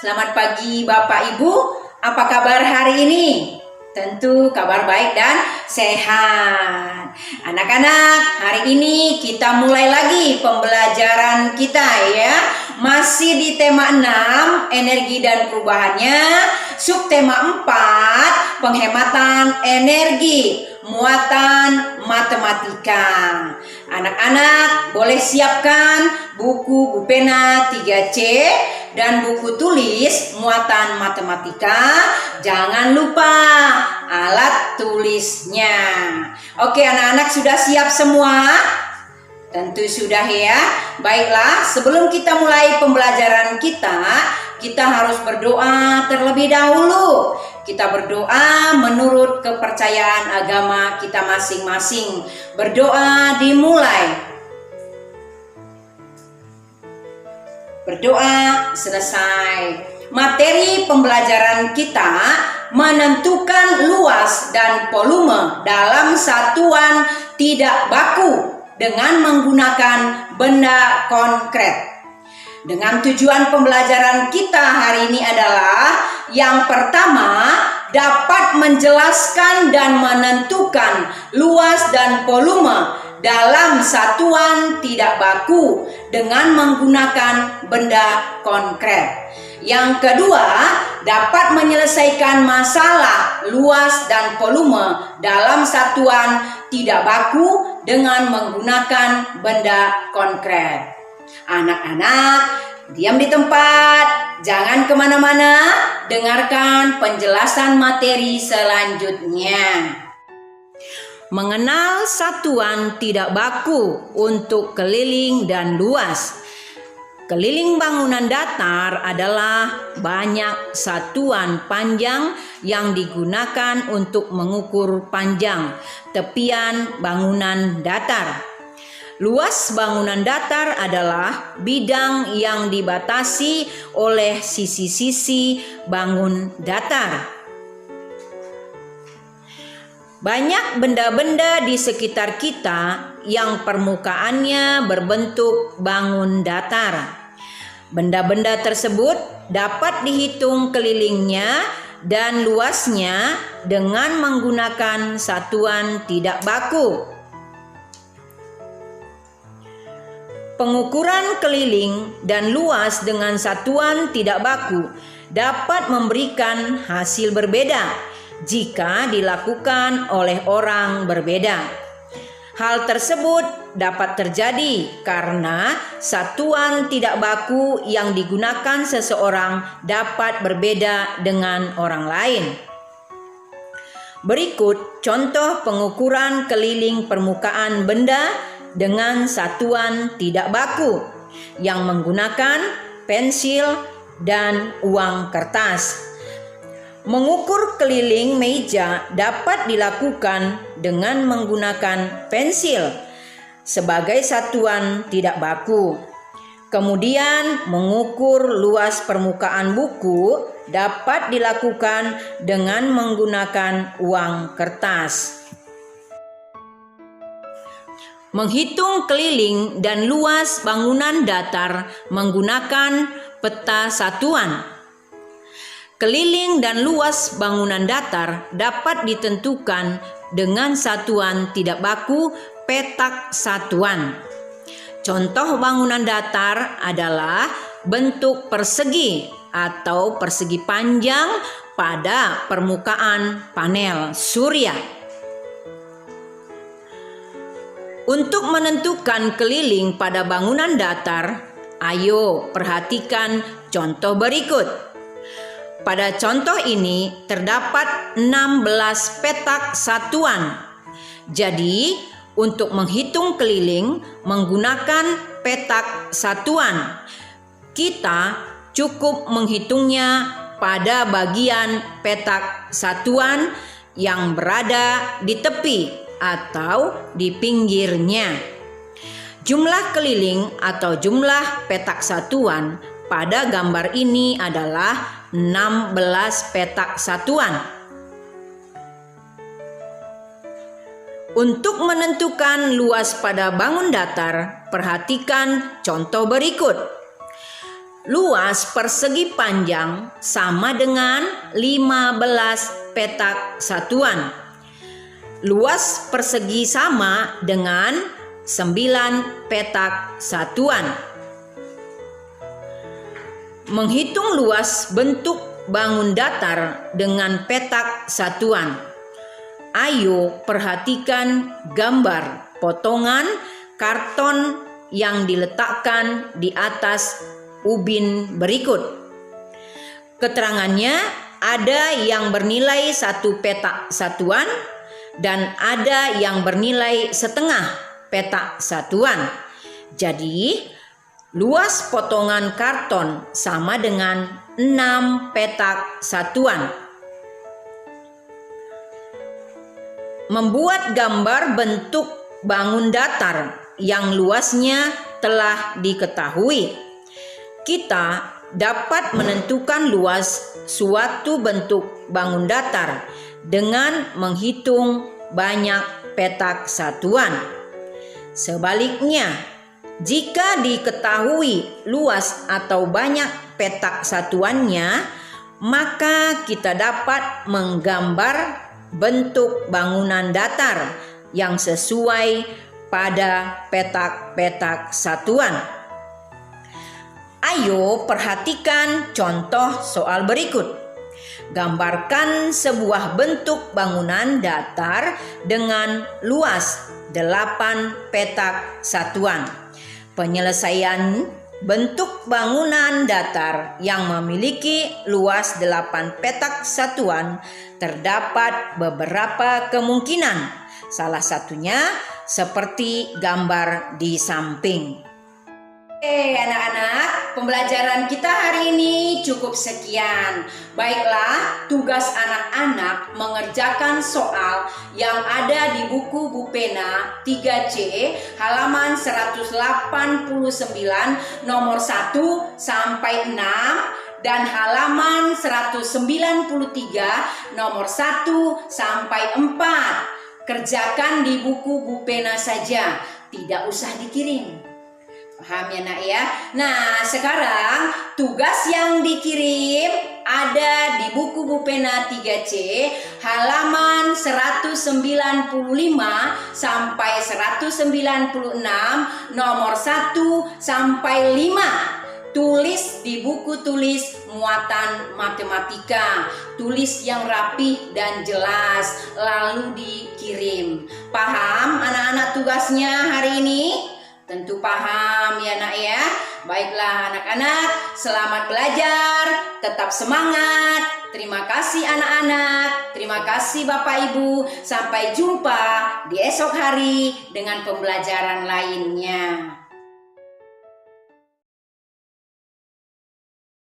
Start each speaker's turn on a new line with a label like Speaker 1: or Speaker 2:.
Speaker 1: Selamat pagi Bapak Ibu, apa kabar hari ini? Tentu kabar baik dan sehat. Anak-anak, hari ini kita mulai lagi pembelajaran kita ya. Masih di tema 6, energi dan perubahannya. Subtema 4, penghematan energi, muatan matematika. Anak-anak boleh siapkan buku pena 3C dan buku tulis muatan matematika. Jangan lupa alat tulisnya. Oke anak-anak, sudah siap semua? Tentu sudah ya. Baiklah, sebelum kita mulai pembelajaran kita harus berdoa terlebih dahulu. Kita berdoa menurut kepercayaan agama kita masing-masing. Berdoa dimulai. Berdoa selesai. Materi pembelajaran kita menentukan luas dan volume dalam satuan tidak baku dengan menggunakan benda konkret. Dengan tujuan pembelajaran kita hari ini adalah yang pertama, dapat menjelaskan dan menentukan luas dan volume dalam satuan tidak baku dengan menggunakan benda konkret. Yang kedua, dapat menyelesaikan masalah luas dan volume dalam satuan tidak baku dengan menggunakan benda konkret. Anak-anak, diam di tempat, jangan kemana-mana, dengarkan penjelasan materi selanjutnya. Mengenal satuan tidak baku untuk keliling dan luas. Keliling bangunan datar adalah banyak satuan panjang yang digunakan untuk mengukur panjang tepian bangunan datar. Luas bangunan datar adalah bidang yang dibatasi oleh sisi-sisi bangun datar. Banyak benda-benda di sekitar kita yang permukaannya berbentuk bangun datar. Benda-benda tersebut dapat dihitung kelilingnya dan luasnya dengan menggunakan satuan tidak baku. Pengukuran keliling dan luas dengan satuan tidak baku dapat memberikan hasil berbeda jika dilakukan oleh orang berbeda. Hal tersebut dapat terjadi karena satuan tidak baku yang digunakan seseorang dapat berbeda dengan orang lain. Berikut contoh pengukuran keliling permukaan benda dengan satuan tidak baku yang menggunakan pensil dan uang kertas. Mengukur keliling meja dapat dilakukan dengan menggunakan pensil sebagai satuan tidak baku. Kemudian mengukur luas permukaan buku dapat dilakukan dengan menggunakan uang kertas. Menghitung keliling dan luas bangunan datar menggunakan peta satuan. Keliling dan luas bangunan datar dapat ditentukan dengan satuan tidak baku petak satuan. Contoh bangunan datar adalah bentuk persegi atau persegi panjang pada permukaan panel surya. Untuk menentukan keliling pada bangunan datar, ayo perhatikan contoh berikut. Pada contoh ini terdapat 16 petak satuan. Jadi, untuk menghitung keliling menggunakan petak satuan, kita cukup menghitungnya pada bagian petak satuan yang berada di tepi atau di pinggirnya. Jumlah keliling atau jumlah petak satuan pada gambar ini adalah 16 petak satuan. Untuk menentukan luas pada bangun datar, perhatikan contoh berikut. Luas persegi panjang sama dengan 15 petak satuan. Luas persegi sama dengan 9 petak satuan. Menghitung luas bentuk bangun datar dengan petak satuan. Ayo perhatikan gambar potongan karton yang diletakkan di atas ubin berikut. Keterangannya ada yang bernilai 1 petak satuan dan ada yang bernilai setengah petak satuan. Jadi luas potongan karton sama dengan 6 petak satuan. Membuat gambar bentuk bangun datar yang luasnya telah diketahui, kita dapat menentukan luas suatu bentuk bangun datar dengan menghitung banyak petak satuan. Sebaliknya, jika diketahui luas atau banyak petak satuannya, maka kita dapat menggambar bentuk bangunan datar yang sesuai pada petak-petak satuan. Ayo perhatikan contoh soal berikut. Gambarkan sebuah bentuk bangunan datar dengan luas 8 petak satuan. Penyelesaian bentuk bangunan datar yang memiliki luas 8 petak satuan terdapat beberapa kemungkinan. Salah satunya seperti gambar di samping. Oke anak-anak, pembelajaran kita hari ini cukup sekian. Baiklah, tugas anak-anak mengerjakan soal yang ada di buku Bu Pena 3C halaman 189 nomor 1 sampai 6 dan halaman 193 nomor 1 sampai 4. Kerjakan di buku Bu Pena saja, tidak usah dikirim. Paham ya nak ya? Nah sekarang tugas yang dikirim ada di buku Bu Pena 3C halaman 195 sampai 196 nomor 1 sampai 5. Tulis di buku tulis muatan matematika, tulis yang rapih dan jelas lalu dikirim. Paham anak-anak tugasnya hari ini? Tentu paham ya nak ya. Baiklah anak-anak, selamat belajar, tetap semangat. Terima kasih anak-anak, terima kasih Bapak Ibu. Sampai jumpa di esok hari dengan pembelajaran lainnya.